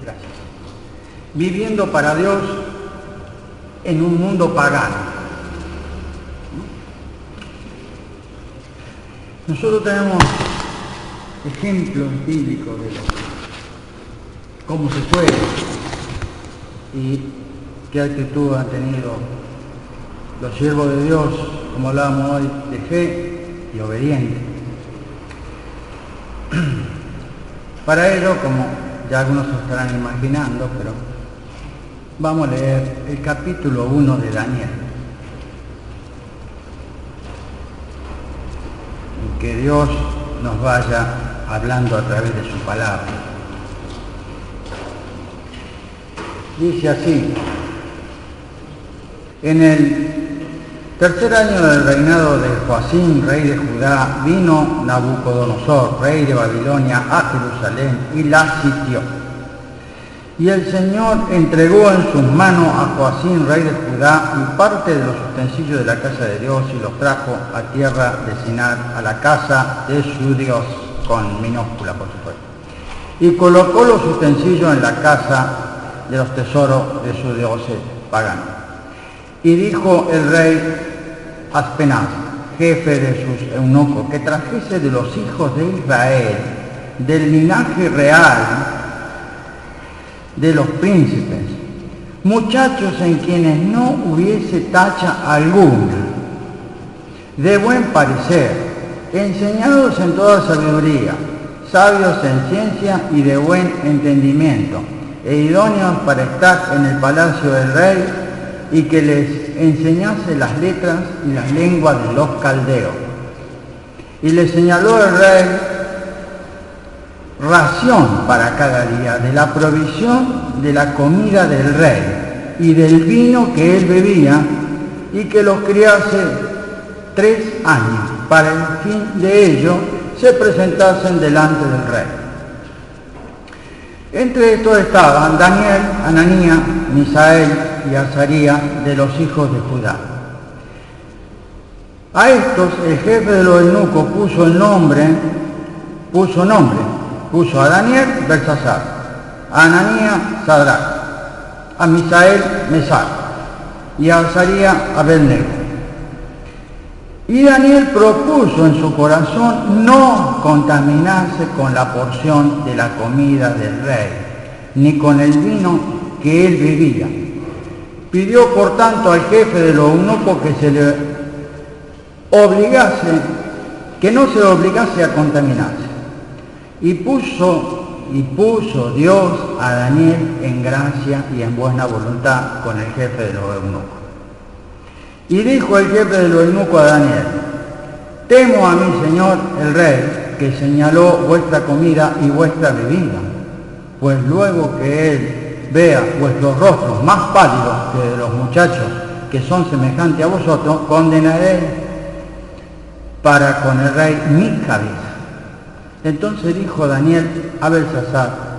Gracias. Viviendo para Dios en un mundo pagano. Nosotros tenemos ejemplos bíblicos de cómo se puede y qué actitud han tenido los siervos de Dios, como hablábamos hoy, de fe y obediente. Para ello, como ya algunos se estarán imaginando, pero vamos a leer el capítulo 1 de Daniel. Y que Dios nos vaya hablando a través de su palabra. Dice así: en el tercer año del reinado de Joacim, rey de Judá, vino Nabucodonosor, rey de Babilonia, a Jerusalén y la sitió. Y el Señor entregó en sus manos a Joacim, rey de Judá, y parte de los utensilios de la casa de Dios, y los trajo a tierra de Sinar, a la casa de su Dios, con minúscula por supuesto. Y colocó los utensilios en la casa de los tesoros de su Dios pagano. Y dijo el rey Aspenaz, jefe de sus eunucos, que trajese de los hijos de Israel, del linaje real de los príncipes, muchachos en quienes no hubiese tacha alguna, de buen parecer, enseñados en toda sabiduría, sabios en ciencia y de buen entendimiento, e idóneos para estar en el palacio del rey, y que les enseñase las letras y las lenguas de los caldeos. Y le señaló el rey ración para cada día de la provisión de la comida del rey y del vino que él bebía, y que los criase 3 años, para el fin de ello se presentasen delante del rey. Entre estos estaban Daniel, Ananías, Misael y Azarías, de los hijos de Judá. A estos el jefe de los eunucos puso a Daniel Belsasar, a Ananías Sadrac, a Misael Mesac y a Azarías Abednego. Y Daniel propuso en su corazón no contaminarse con la porción de la comida del rey, ni con el vino que él bebía. Pidió por tanto al jefe de los eunucos que no se le obligase a contaminarse. Y puso Dios a Daniel en gracia y en buena voluntad con el jefe de los eunucos. Y dijo el jefe de los eunucos a Daniel: temo a mi señor el rey, que señaló vuestra comida y vuestra bebida, pues luego que él vea vuestros rostros más pálidos que de los muchachos que son semejantes a vosotros, condenaré para con el rey mi cabeza. Entonces dijo Daniel a Belsasar,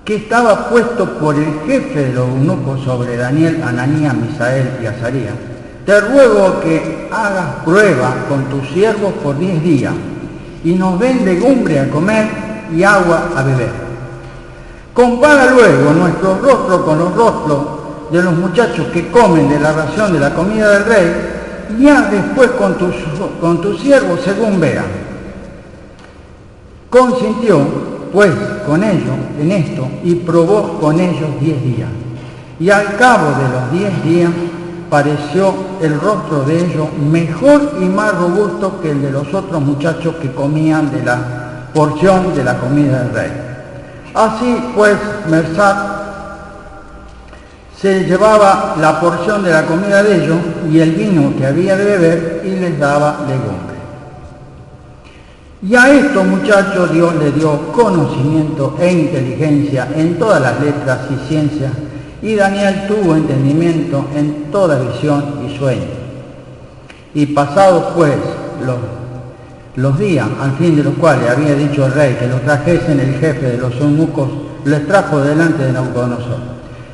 que estaba puesto por el jefe de los eunucos sobre Daniel, Ananías, Misael y Azarías: te ruego que hagas prueba con tus siervos por 10 días, y nos den legumbre a comer y agua a beber. Compara luego nuestros rostros con los rostros de los muchachos que comen de la ración de la comida del rey, y haz después con tus siervos según vean. Consintió pues con ellos en esto, y probó con ellos 10 días. Y al cabo de los 10 días pareció el rostro de ellos mejor y más robusto que el de los otros muchachos que comían de la porción de la comida del rey. Así pues, Mesac se llevaba la porción de la comida de ellos y el vino que había de beber, y les daba legumbre. Y a estos muchachos Dios les dio conocimiento e inteligencia en todas las letras y ciencias, y Daniel tuvo entendimiento en toda visión y sueño. Y pasados pues los días, al fin de los cuales había dicho el rey que lo trajesen, el jefe de los eunucos les trajo delante de Nabucodonosor.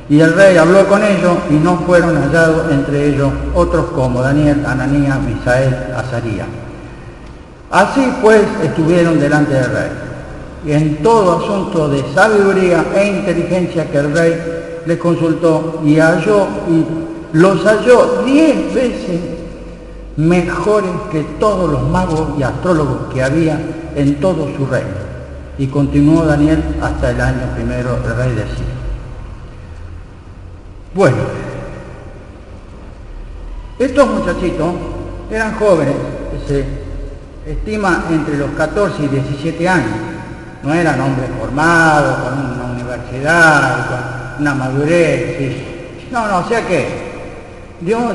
Y el rey habló con ellos, y no fueron hallados entre ellos otros como Daniel, Ananías, Misael, Azarías. Así pues estuvieron delante del rey. y en todo asunto de sabiduría e inteligencia que el rey le consultó, y los halló 10 veces mejores que todos los magos y astrólogos que había en todo su reino. Y continuó Daniel hasta el año primero del rey de Siria. Bueno, estos muchachitos eran jóvenes, se estima entre los 14 y 17 años, no eran hombres formados, con una universidad, con una madurez, ¿sí? No, o sea que Dios,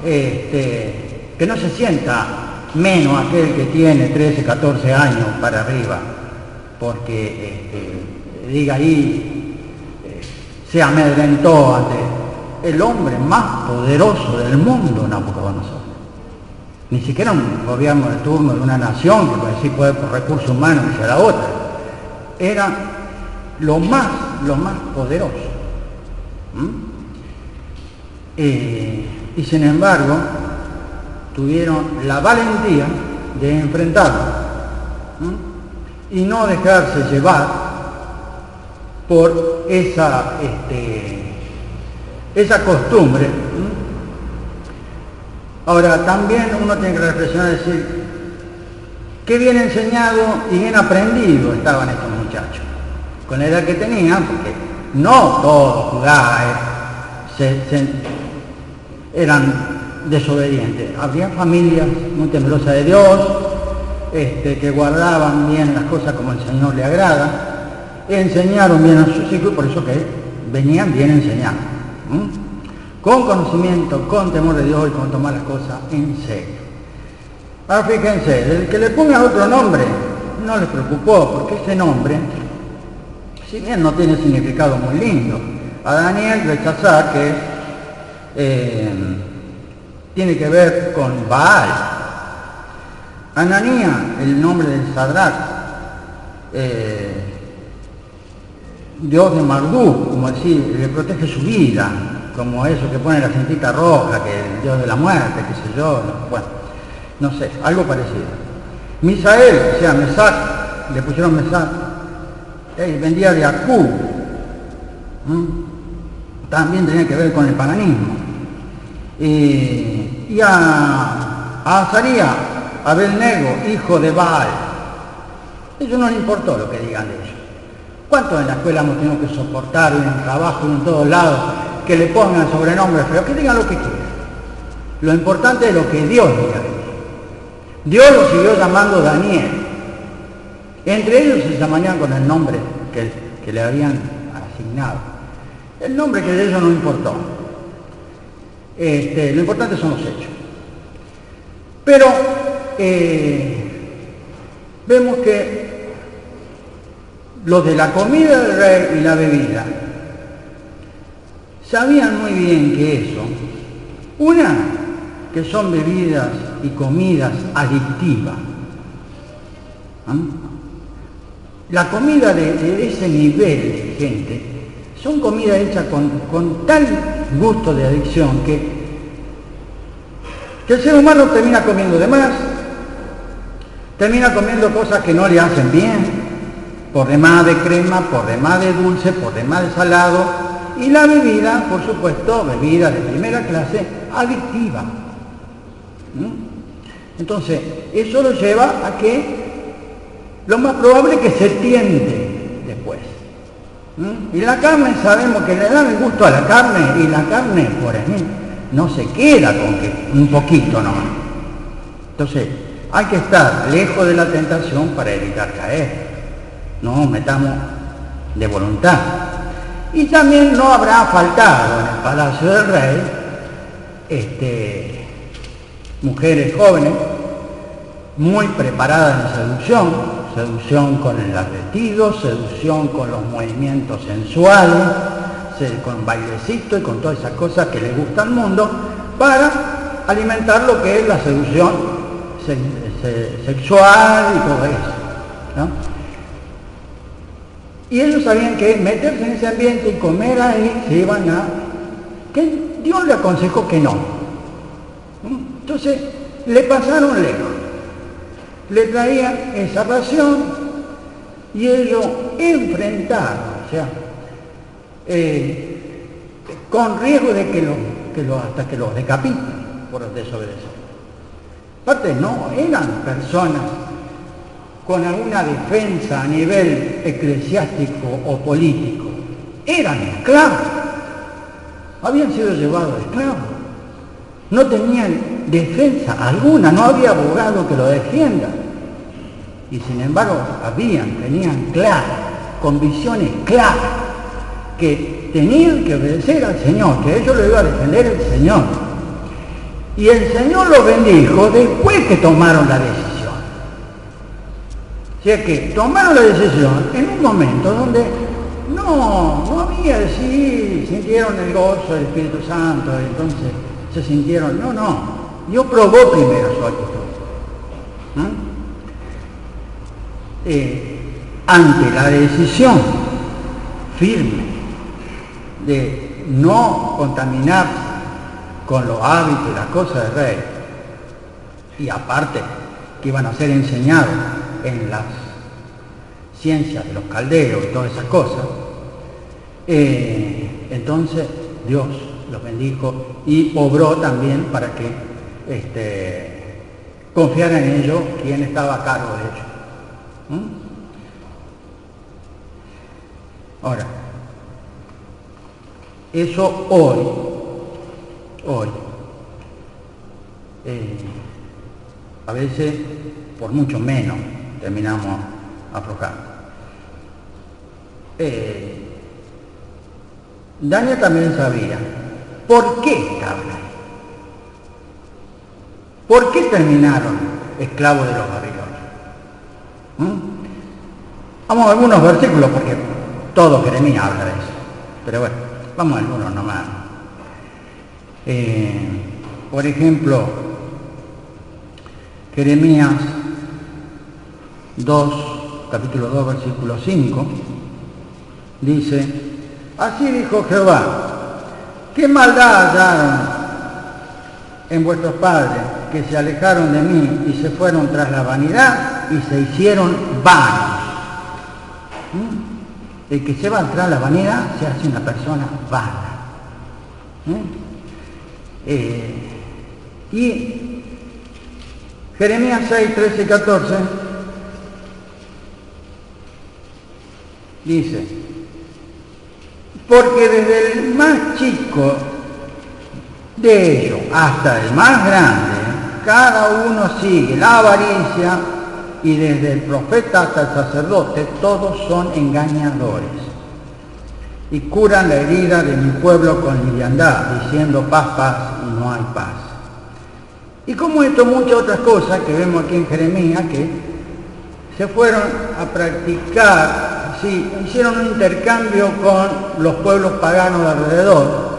que no se sienta menos aquel que tiene 13, 14 años para arriba, porque diga ahí, se amedrentó ante el hombre más poderoso del mundo, Nabucodonosor. Ni siquiera un gobierno de turno de una nación, que puede decir puede por recursos humanos y a la otra. Era lo más poderoso. Y sin embargo, tuvieron la valentía de enfrentarlo y no dejarse llevar por esa costumbre. Ahora, también uno tiene que reflexionar y decir, qué bien enseñado y bien aprendido estaban estos muchachos, con la edad que tenían, porque no todos Judá eran desobedientes. Había familias muy temerosas de Dios, que guardaban bien las cosas como el Señor le agrada, enseñaron bien a sus hijos, por eso que venían bien enseñados, con conocimiento, con temor de Dios y con tomar las cosas en serio. Ahora fíjense, el que le ponga otro nombre no les preocupó, porque ese nombre, si bien no tiene significado muy lindo, a Daniel rechazar que tiene que ver con Baal. Ananías, el nombre del Sadrach, Dios de Marduk, como decir, le protege su vida, como eso que pone la cintita roja, que el Dios de la muerte, qué sé yo, bueno, no sé, algo parecido. Misael, o sea, Mesac, le pusieron Mesac, vendía de Acú, también tenía que ver con el paganismo. Y a Azarías, Abel-Nego, hijo de Baal. Eso no le importó lo que digan de ellos. ¿Cuántos en la escuela hemos tenido que soportar, en el trabajo y en todos lados, que le pongan sobrenombres feos? Que digan lo que quieran. Lo importante es lo que Dios diga. Dios lo siguió llamando Daniel. Entre ellos se llamarían con el nombre que le habían asignado. El nombre que de ellos no importó. Lo importante son los hechos. Pero vemos que los de la comida del rey y la bebida sabían muy bien que eso, una, que son bebidas y comidas adictivas. La comida de ese nivel de gente son comidas hechas con tal gusto de adicción que el ser humano termina comiendo de más, termina comiendo cosas que no le hacen bien, por demás de crema, por demás de dulce, por demás de salado, y la bebida, por supuesto, bebida de primera clase, adictiva. Entonces, eso lo lleva a que lo más probable es que se tiente después. Y la carne, sabemos que le dan el gusto a la carne, y la carne, por ejemplo, no se queda con que un poquito, no. Entonces, hay que estar lejos de la tentación para evitar caer. No metamos de voluntad. Y también no habrá faltado en el palacio del rey mujeres jóvenes muy preparadas en seducción con el vestido, seducción con los movimientos sensuales, con bailecito y con todas esas cosas que le gusta al mundo, para alimentar lo que es la seducción sexual y todo eso, ¿no? Y ellos sabían que meterse en ese ambiente y comer ahí se iban a... que Dios le aconsejó que no. Entonces le pasaron lejos, le traían esa ración y ellos enfrentaron, o sea, con riesgo de hasta que los decapiten por desobedecer. Aparte, no eran personas con alguna defensa a nivel eclesiástico o político, eran esclavos, habían sido llevados esclavos, no tenían defensa alguna, no había abogado que lo defienda, y sin embargo tenían claras, con visiones claras, que tenían que obedecer al Señor, que ellos lo iba a defender el Señor, y el Señor los bendijo después que tomaron la decisión. O sea que tomaron la decisión en un momento donde no había, sí, sintieron el gozo del Espíritu Santo, entonces se sintieron, Dios probó primero su actitud. Ante la decisión firme de no contaminarse con los hábitos y las cosas del rey, y aparte que iban a ser enseñados en las ciencias de los caldeos y todas esas cosas, entonces Dios los bendijo y obró también para que confiaran en ellos quien estaba a cargo de ellos. Ahora, eso hoy, a veces por mucho menos terminamos aflojando. Daniel también sabía por qué estaban ahí. ¿Por qué terminaron esclavos de los babilonios? Vamos a algunos versículos porque todo Jeremías habla de eso. Pero bueno, vamos a algunos nomás. Por ejemplo, Jeremías 2, capítulo 2, versículo 5, dice: así dijo Jehová, ¿qué maldad hallaron en vuestros padres, que se alejaron de mí y se fueron tras la vanidad y se hicieron vanos? El que se va tras la vanidad se hace una persona vana. Y Jeremías 6, 13 y 14 dice: porque desde el más chico de ellos hasta el más grande, cada uno sigue la avaricia, y desde el profeta hasta el sacerdote, todos son engañadores, y curan la herida de mi pueblo con liviandad, diciendo paz, paz, y no hay paz. Y como esto, muchas otras cosas que vemos aquí en Jeremías, que se fueron a practicar, sí, hicieron un intercambio con los pueblos paganos de alrededor,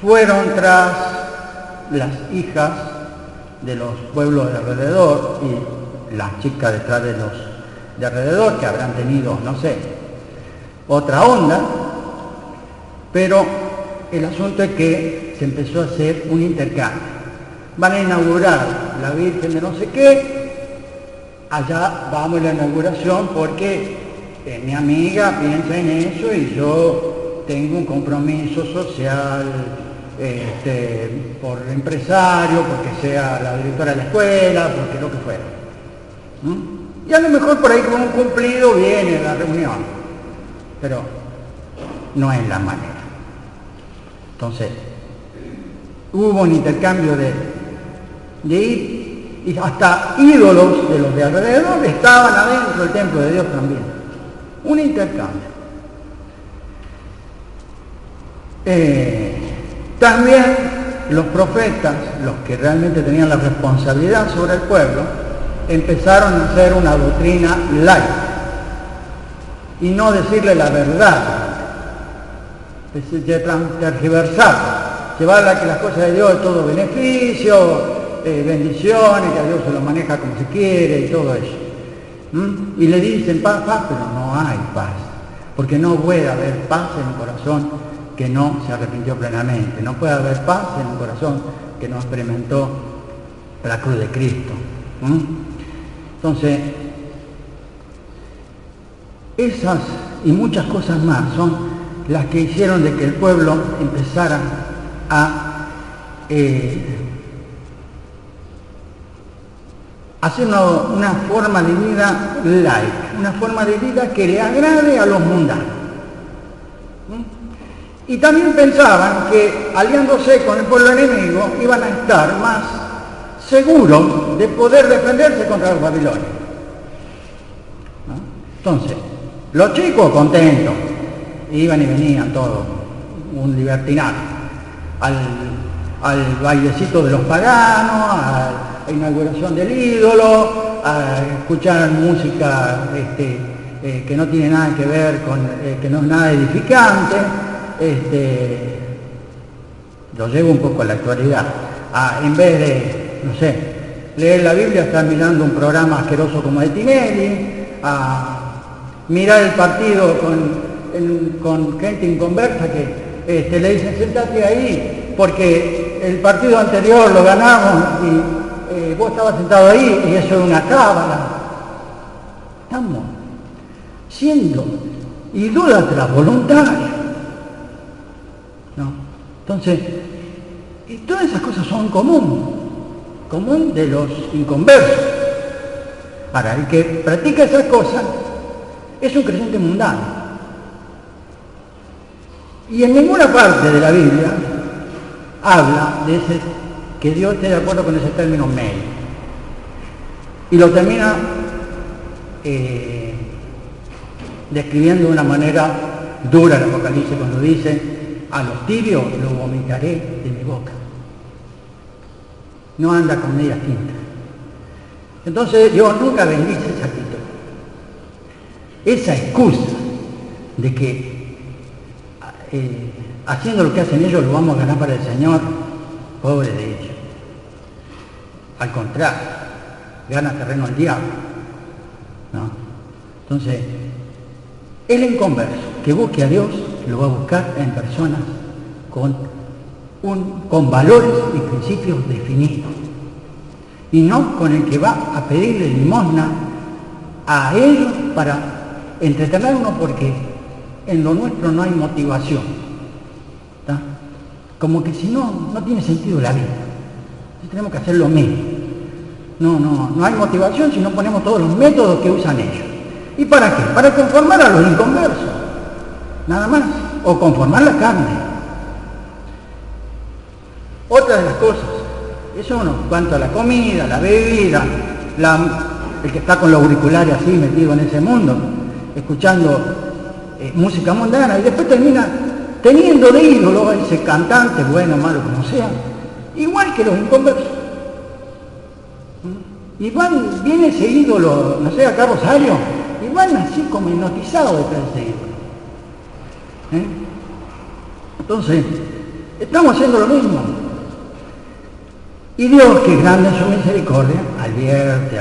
fueron tras las hijas de los pueblos de alrededor y las chicas detrás de los de alrededor, que habrán tenido, no sé, otra onda, pero el asunto es que se empezó a hacer un intercambio. Van a inaugurar la Virgen de no sé qué, allá vamos a la inauguración porque mi amiga piensa en eso y yo tengo un compromiso social, por empresario, porque sea la directora de la escuela, porque lo que fuera. Y a lo mejor por ahí con un cumplido viene la reunión, pero no es la manera. Entonces, hubo un intercambio de ir, y hasta ídolos de los de alrededor estaban adentro del templo de Dios también. Un intercambio. También los profetas, los que realmente tenían la responsabilidad sobre el pueblo, empezaron a hacer una doctrina light y no decirle la verdad, tergiversar, llevarla a que las cosas de Dios es todo beneficio, bendiciones, que a Dios se lo maneja como se quiere y todo eso. Y le dicen paz, paz, pero no hay paz, porque no puede haber paz en un corazón que no se arrepintió plenamente. No puede haber paz en un corazón que no experimentó la cruz de Cristo. Entonces, Esas y muchas cosas más son las que hicieron de que el pueblo empezara a hacer una forma de vida light, una forma de vida que le agrade a los mundanos. Y también pensaban que aliándose con el pueblo enemigo iban a estar más seguros de poder defenderse contra los babilonios. Entonces, los chicos contentos, iban y venían todos, un libertinaje, al bailecito de los paganos, a la inauguración del ídolo, a escuchar música que no tiene nada que ver con, que no es nada edificante. Lo llevo un poco a la actualidad. En vez de, no sé, leer la Biblia, estar mirando un programa asqueroso como de Tinelli, a mirar el partido con gente inconversa que le dicen sentate ahí porque el partido anterior lo ganamos y vos estabas sentado ahí y eso es una cábala. Estamos siendo idólatras voluntarios, ¿no? Entonces, y todas esas cosas son común de los inconversos. Ahora, el que practica esas cosas es un creyente mundano. Y en ninguna parte de la Biblia habla de que Dios esté de acuerdo con ese término medio. Y lo termina describiendo de una manera dura el Apocalipsis cuando dice: a los tibios lo vomitaré de mi boca. No anda con medias tintas. Entonces Dios nunca bendice esa actitud. Esa excusa de que haciendo lo que hacen ellos lo vamos a ganar para el Señor, pobre de ellos. Al contrario, gana terreno al diablo, ¿no? Entonces, el inconverso que busque a Dios lo va a buscar en personas con valores y principios definidos, y no con el que va a pedirle limosna a ellos para entretenernos, porque en lo nuestro no hay motivación, ¿tá? Como que si no tiene sentido la vida. Entonces tenemos que hacer lo mismo. No hay motivación si no ponemos todos los métodos que usan ellos. ¿Y para qué? Para conformar a los inconversos, nada más, o conformar la carne. Otra de las cosas, eso en cuanto a la comida, la bebida, el que está con los auriculares así metido en ese mundo, escuchando música mundana, y después termina teniendo de ídolo a ese cantante, bueno, malo, como sea, igual que los inconversos. Y viene ese ídolo, no sé, acá Rosario, y van así como hipnotizados detrás de ese ídolo. Entonces, estamos haciendo lo mismo. Y Dios, que es grande en su misericordia, advierte.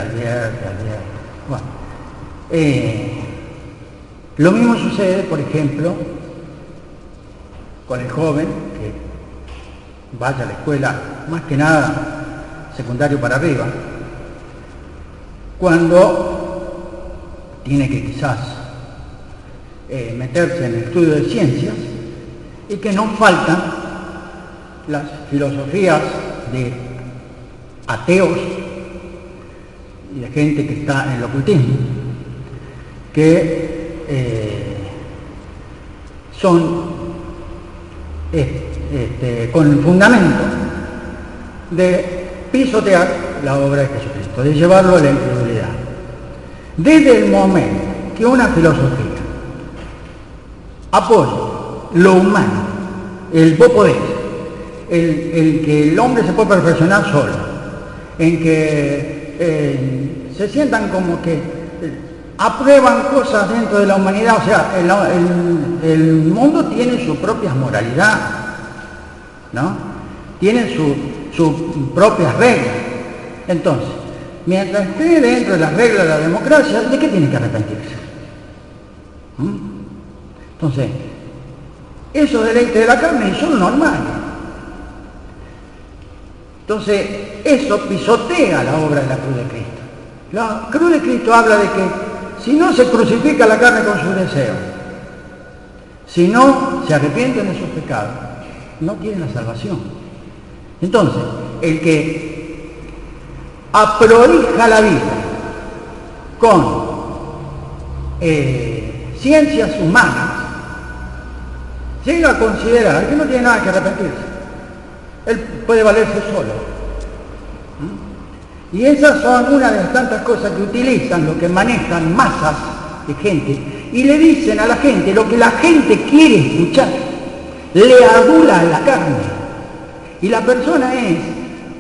Bueno, lo mismo sucede, por ejemplo, con el joven que vaya a la escuela, más que nada secundario para arriba, cuando tiene que quizás meterse en el estudio de ciencias, y que no faltan las filosofías de ateos y de gente que está en el ocultismo, que son con el fundamento de pisotear la obra de Jesucristo, de llevarlo a la incredulidad. Desde el momento que una filosofía apoya lo humano, el poder, el que el hombre se puede perfeccionar solo, en que se sientan como que aprueban cosas dentro de la humanidad, o sea, el mundo tiene su propia moralidad, ¿no? Tiene sus propias reglas. Entonces, mientras esté dentro de las reglas de la democracia, ¿de qué tiene que arrepentirse? Entonces, esos deleites de la carne son normales. Entonces, eso pisotea la obra de la cruz de Cristo. La cruz de Cristo habla de que si no se crucifica la carne con sus deseos, si no se arrepienten de sus pecados, no tienen la salvación. Entonces, el que aprolija la vida con ciencias humanas, llega a considerar que no tiene nada que arrepentirse. Él puede valerse solo. Y esas son una de las tantas cosas que utilizan, lo que manejan masas de gente, y le dicen a la gente lo que la gente quiere escuchar. Le adula la carne. Y la persona es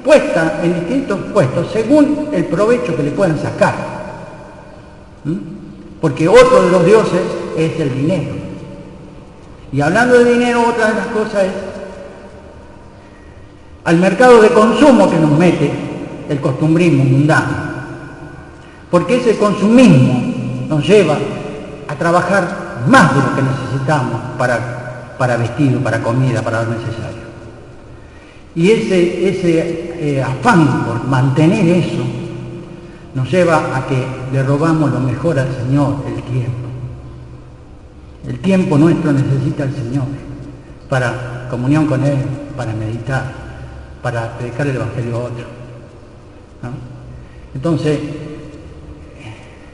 puesta en distintos puestos según el provecho que le puedan sacar. Porque otro de los dioses es el dinero. Y hablando de dinero, otra de las cosas es al mercado de consumo que nos mete el costumbrismo mundano. Porque ese consumismo nos lleva a trabajar más de lo que necesitamos para vestido, para comida, para lo necesario. Y ese afán por mantener eso nos lleva a que le robamos lo mejor al Señor, el tiempo. El tiempo nuestro necesita al Señor para comunión con Él, para meditar, para predicar el Evangelio a otro, ¿no? Entonces,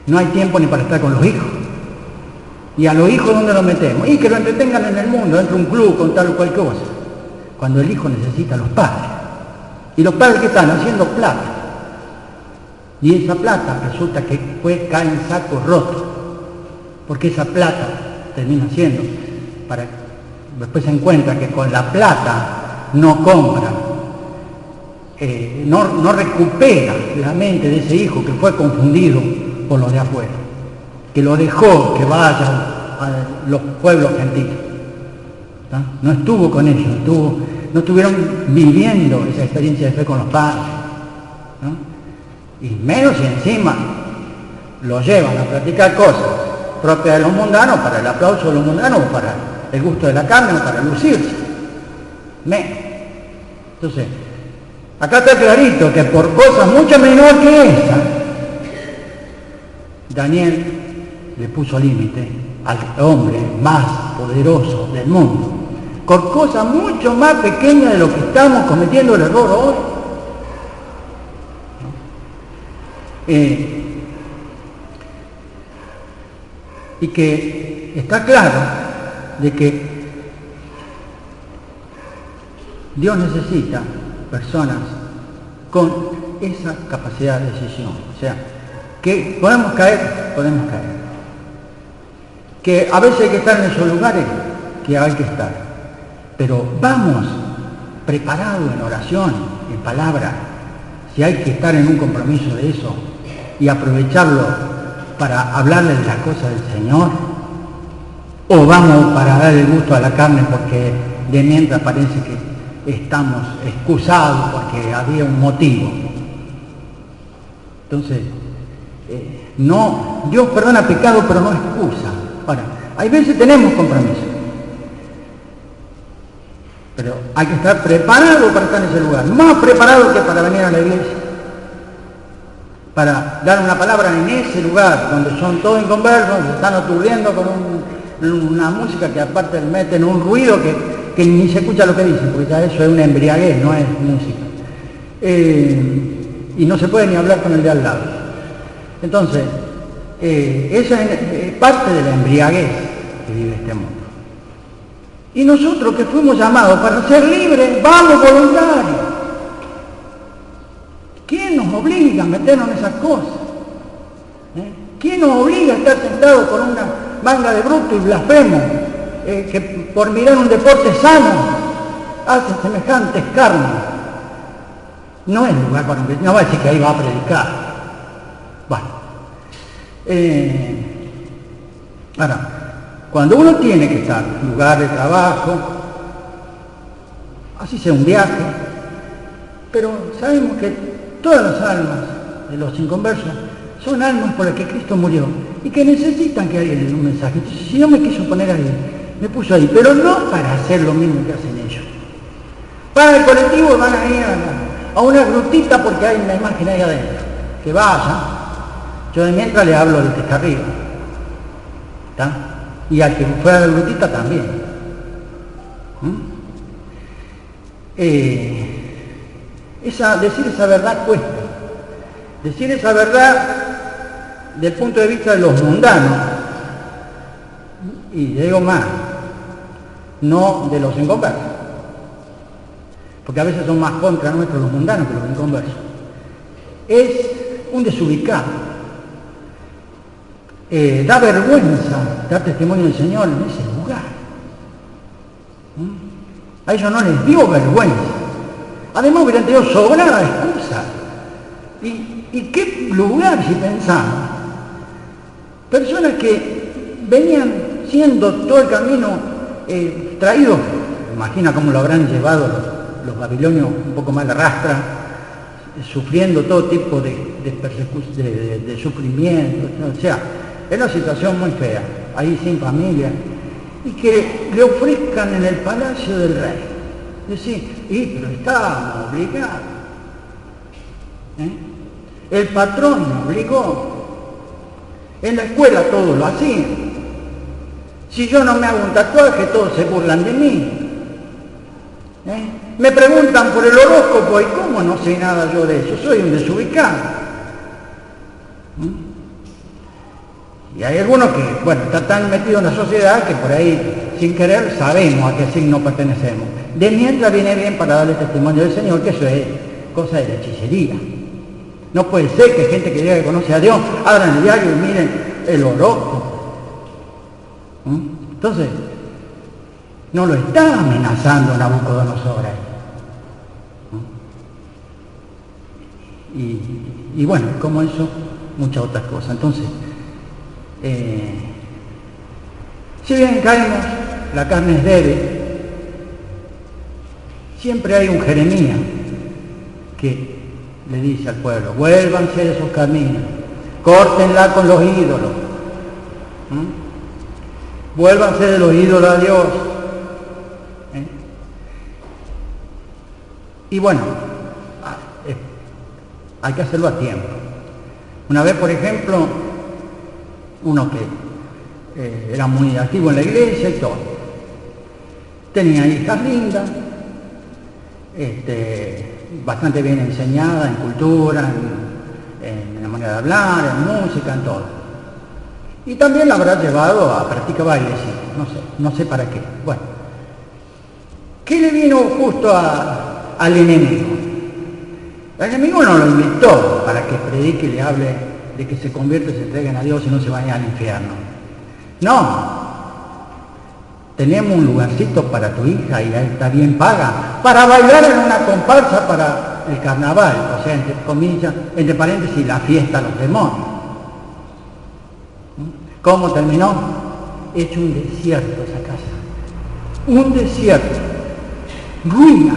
no hay tiempo ni para estar con los hijos. ¿Y a los hijos dónde los metemos? Y que lo entretengan en el mundo, dentro de un club, con tal o cual cosa. Cuando el hijo necesita a los padres. ¿Y los padres qué están? Haciendo plata. Y esa plata resulta que cae en sacos rotos. Porque esa plata termina siendo, después se encuentra que con la plata no compra, no recupera la mente de ese hijo que fue confundido por los de afuera, que lo dejó que vaya a los pueblos gentiles. No estuvo con ellos, no estuvieron viviendo esa experiencia de fe con los padres, ¿no? Y menos si encima lo llevan a practicar cosas propias de los mundanos, para el aplauso de los mundanos, o para el gusto de la carne, o para lucirse. Menos. Entonces, acá está clarito que por cosas mucho menor que esa, Daniel le puso límite al hombre más poderoso del mundo, por cosas mucho más pequeñas de lo que estamos cometiendo el error hoy. Y que está claro de que Dios necesita personas con esa capacidad de decisión. O sea, que podemos caer. Que a veces hay que estar en esos lugares que hay que estar. Pero vamos preparados en oración, en palabra, si hay que estar en un compromiso de eso y aprovecharlo para hablarle de las cosas del Señor, o vamos para dar el gusto a la carne porque de mientras parece que estamos excusados porque había un motivo. Entonces, no, Dios perdona pecado pero no excusa. Ahora, hay veces tenemos compromiso, pero hay que estar preparado para estar en ese lugar, más preparado que para venir a la iglesia, para dar una palabra en ese lugar donde son todos inconversos, se están aturdiendo con una música que aparte meten un ruido que ni se escucha lo que dicen, porque ya eso es una embriaguez, no es música. Y no se puede ni hablar con el de al lado. Entonces, esa es parte de la embriaguez que vive este mundo. Y nosotros que fuimos llamados para ser libres, vamos voluntarios. ¿Quién nos obliga a meternos en esas cosas? ¿Quién nos obliga a estar sentados con una manga de bruto y blasfemo que por mirar un deporte sano hace semejantes carnes? No es lugar para un... No va a decir que ahí va a predicar. Bueno. Ahora, cuando uno tiene que estar en lugar de trabajo, así sea un viaje, pero sabemos que todas las almas de los inconversos son almas por las que Cristo murió y que necesitan que alguien les dé un mensaje. Entonces, si yo me quiso poner ahí, me puso ahí, pero no para hacer lo mismo que hacen ellos. Para el colectivo van a ir a una grutita porque hay una imagen ahí adentro. Que vayan, Yo de mientras le hablo del que está arriba. ¿Está? Y al que fuera de brutita también. Decir esa verdad cuesta. Decir esa verdad desde el punto de vista de los mundanos, y digo más, no de los inconversos, porque a veces son más contra nuestros los mundanos que los inconversos. Es un desubicado. Da vergüenza dar testimonio del Señor en ese lugar. A ellos no les dio vergüenza. Además hubieran tenido sobrada excusa. ¿Y qué lugar si pensamos? Personas que venían siendo todo el camino traídos, imagina cómo lo habrán llevado los babilonios un poco más de rastra, sufriendo todo tipo de persecución, de sufrimiento, o sea, es una situación muy fea, ahí sin familia, y que le ofrezcan en el palacio del rey. Decir, pero estábamos obligados. El patrón me obligó. En la escuela todos lo hacían. Si yo no me hago un tatuaje, todos se burlan de mí. Me preguntan por el horóscopo, y cómo no sé nada yo de eso, soy un desubicado. Y hay algunos que, bueno, están tan metidos en la sociedad que por ahí, sin querer, sabemos a qué signo pertenecemos. De mientras viene bien para darle testimonio del Señor, que eso es cosa de la hechicería. No puede ser que gente que diga que conoce a Dios abran el diario y miren el horóscopo. Entonces, no lo está amenazando Nabucodonosor ahí. Y bueno, como eso, muchas otras cosas. Entonces, si bien caemos, la carne es débil, siempre hay un Jeremías que le dice al pueblo, vuélvanse de sus caminos, córtenla con los ídolos, vuélvanse de los ídolos a Dios. Y bueno, hay que hacerlo a tiempo. Una vez, por ejemplo, uno que era muy activo en la iglesia y todo, tenía hijas lindas, bastante bien enseñada en cultura, en la manera de hablar, en música, en todo. Y también la habrá llevado a practicar bailes, no sé para qué. Bueno, ¿qué le vino justo al enemigo? El enemigo no lo invitó para que predique y le hable de que se convierta y se entreguen a Dios y no se vayan al infierno. No. Tenemos un lugarcito para tu hija y ahí está bien paga, para bailar en una comparsa para el carnaval, o sea, entre comillas, entre paréntesis, la fiesta de los demonios. ¿Cómo terminó? Hecho un desierto esa casa. Un desierto. Ruina.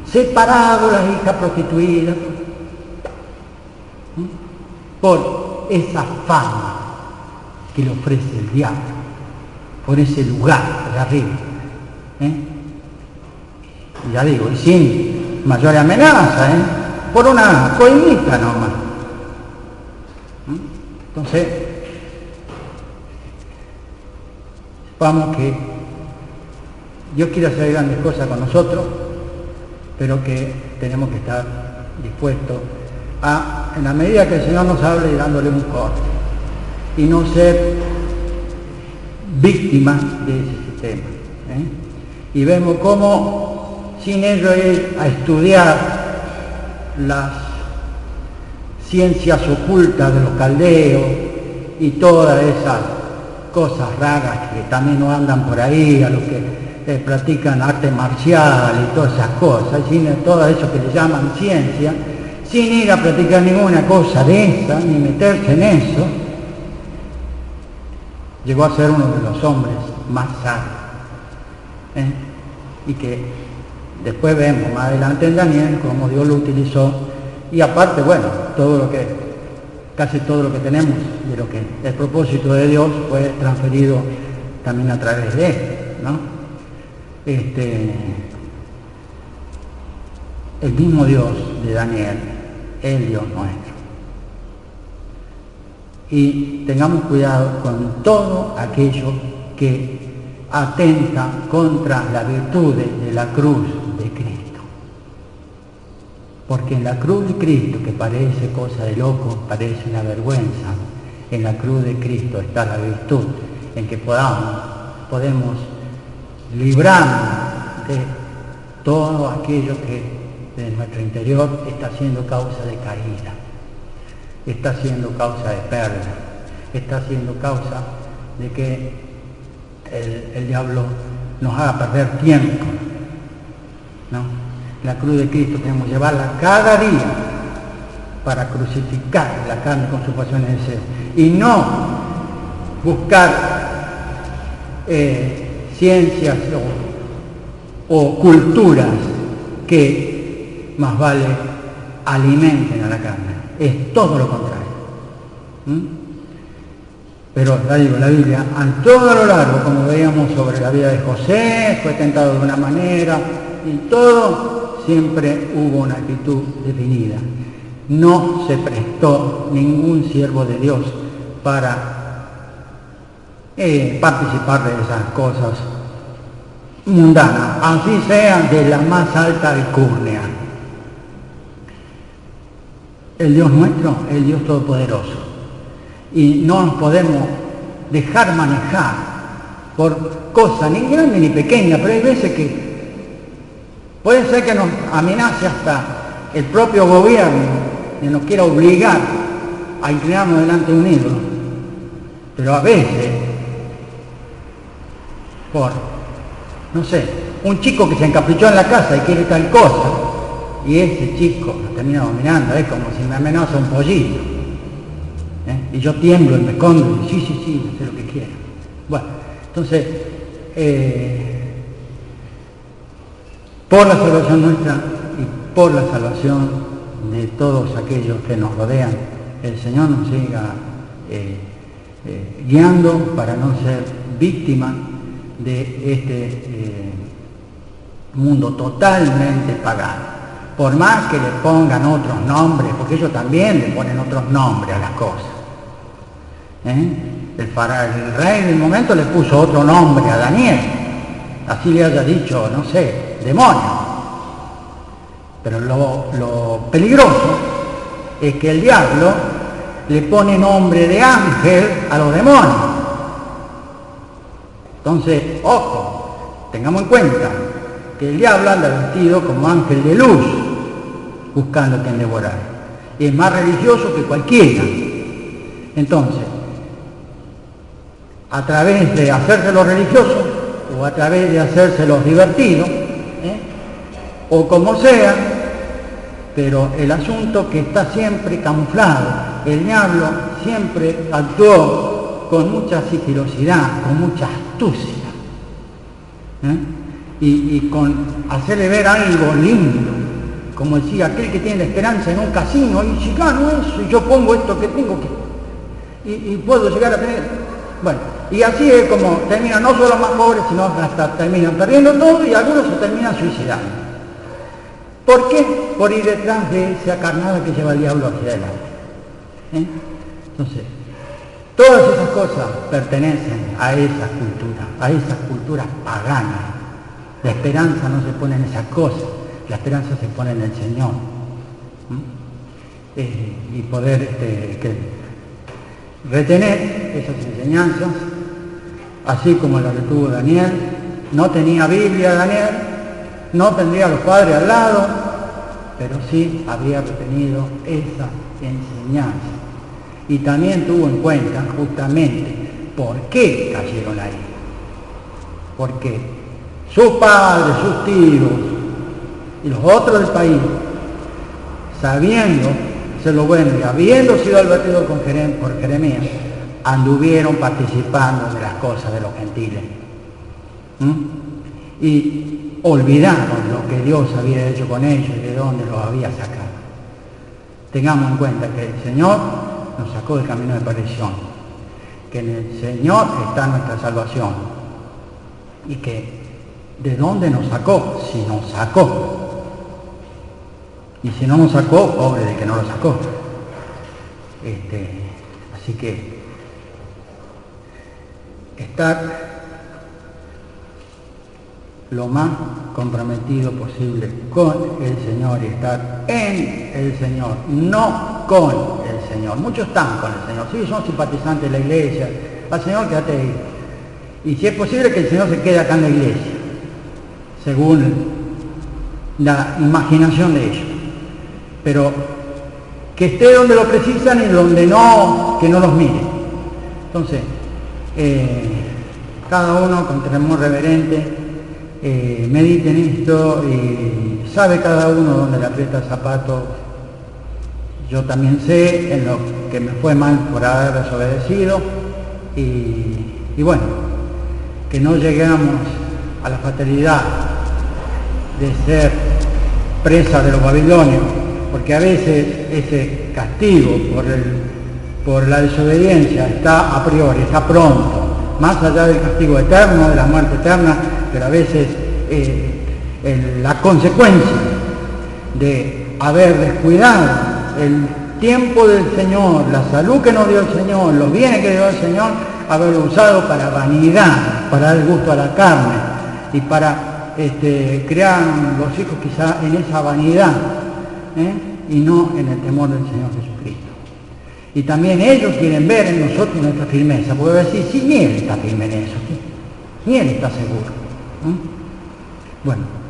Separado las hijas prostituidas. Por esa fama que le ofrece el diablo. Por ese lugar de arriba. Ya digo, y sin mayor amenaza, por una coimita nomás. Entonces, vamos que Dios quiere hacer grandes cosas con nosotros, pero que tenemos que estar dispuestos a, en la medida que el Señor nos hable, dándole un corte y no ser víctimas de ese sistema. Y vemos cómo sin ello ir a estudiar las ciencias ocultas de los caldeos y todas esas cosas raras que también no andan por ahí, a los que practican arte marcial y todas esas cosas, y sin todo eso que le llaman ciencia, sin ir a practicar ninguna cosa de esa, ni meterse en eso, llegó a ser uno de los hombres más sabios. Y que después vemos más adelante en Daniel cómo Dios lo utilizó, y aparte, bueno, casi todo lo que tenemos de lo que el propósito de Dios fue transferido también a través de él, ¿no? El mismo Dios de Daniel, el Dios nuestro. y tengamos cuidado con todo aquello que atenta contra la virtud de la cruz de Cristo. Porque en la cruz de Cristo, que parece cosa de loco, parece una vergüenza, en la cruz de Cristo está la virtud, en que podemos librarnos de todo aquello que de nuestro interior está siendo causa de caída, está siendo causa de pérdida, está siendo causa de que el diablo nos haga perder tiempo, ¿no? La cruz de Cristo tenemos que llevarla cada día para crucificar la carne con sus pasiones y deseos, y no buscar ciencias o culturas que más vale alimenten a la carne. Es todo lo contrario. Pero ya digo, la Biblia, a todo lo largo, como veíamos sobre la vida de José, fue tentado de una manera, y todo siempre hubo una actitud definida. No se prestó ningún siervo de Dios para participar de esas cosas mundanas, así sean de la más alta alcurnia. El Dios nuestro, el Dios todopoderoso, y no nos podemos dejar manejar por cosas ni grandes ni pequeñas, pero hay veces que puede ser que nos amenace hasta el propio gobierno, que nos quiera obligar a inclinarnos delante de un ídolo. Pero a veces, por, no sé, un chico que se encaprichó en la casa y quiere tal cosa, y ese chico lo termina dominando, es como si me amenaza un pollito. Y yo tiemblo y me escondo, y sí, sé lo que quiera. Bueno, entonces, por la salvación nuestra y por la salvación de todos aquellos que nos rodean, el Señor nos siga guiando para no ser víctima de este mundo totalmente pagano. Por más que le pongan otros nombres, porque ellos también le ponen otros nombres a las cosas. El rey del momento le puso otro nombre a Daniel, así le haya dicho, no sé, demonio. Pero lo peligroso es que el diablo le pone nombre de ángel a los demonios. Entonces, ojo, tengamos en cuenta que el diablo anda vestido como ángel de luz, buscando a quien devorar. Y es más religioso que cualquiera. Entonces, a través de hacerse los religiosos, o a través de hacerse los divertidos, o como sea, pero el asunto que está siempre camuflado, el diablo siempre actuó con mucha sigilosidad, con mucha astucia, y con hacerle ver algo lindo, como decía aquel que tiene la esperanza en un casino, y si gano eso, y yo pongo esto que tengo que, y puedo llegar a tener, bueno, y así es como terminan no solo los más pobres, sino hasta terminan perdiendo todo, y algunos se terminan suicidando. ¿Por qué? Por ir detrás de esa carnada que lleva el diablo hacia adelante. Entonces, todas esas cosas pertenecen a esas culturas paganas. La esperanza no se pone en esas cosas, la esperanza se pone en el Señor. Y poder retener esas enseñanzas, así como la que tuvo Daniel. No tenía Biblia Daniel, no tendría a los padres al lado, pero sí había retenido esa enseñanza. Y también tuvo en cuenta justamente por qué cayeron ahí. Porque sus padres, sus tíos y los otros del país, sabiendo ser lo bueno y habiendo sido advertidos por Jeremías, anduvieron participando de las cosas de los gentiles. Y olvidaron lo que Dios había hecho con ellos y de dónde los había sacado. Tengamos en cuenta que el Señor nos sacó del camino de perdición, que en el Señor está nuestra salvación, y que de dónde nos sacó, si nos sacó. Y si no nos sacó, pobre de que no lo sacó. Así que estar lo más comprometido posible con el Señor y estar en el Señor, no con el Señor. Muchos están con el Señor, sí, son simpatizantes de la iglesia. Al Señor quédate ahí. Y si es posible que el Señor se quede acá en la iglesia, según la imaginación de ellos. Pero que esté donde lo precisan y donde no, que no los mire. Entonces, cada uno con temor reverente medite en esto y sabe cada uno dónde le aprieta el zapato. Yo también sé en lo que me fue mal por haber desobedecido y bueno, que no lleguemos a la fatalidad de ser presa de los babilonios, porque a veces ese castigo por la desobediencia está a priori, está pronto, más allá del castigo eterno, de la muerte eterna, pero a veces la consecuencia de haber descuidado el tiempo del Señor, la salud que nos dio el Señor, los bienes que dio el Señor, haberlo usado para vanidad, para dar gusto a la carne y para crear los hijos quizá en esa vanidad, y no en el temor del Señor Jesucristo. Y también ellos quieren ver en nosotros nuestra firmeza, porque decir, sí, ni él está firme en eso, ni él está seguro. Bueno.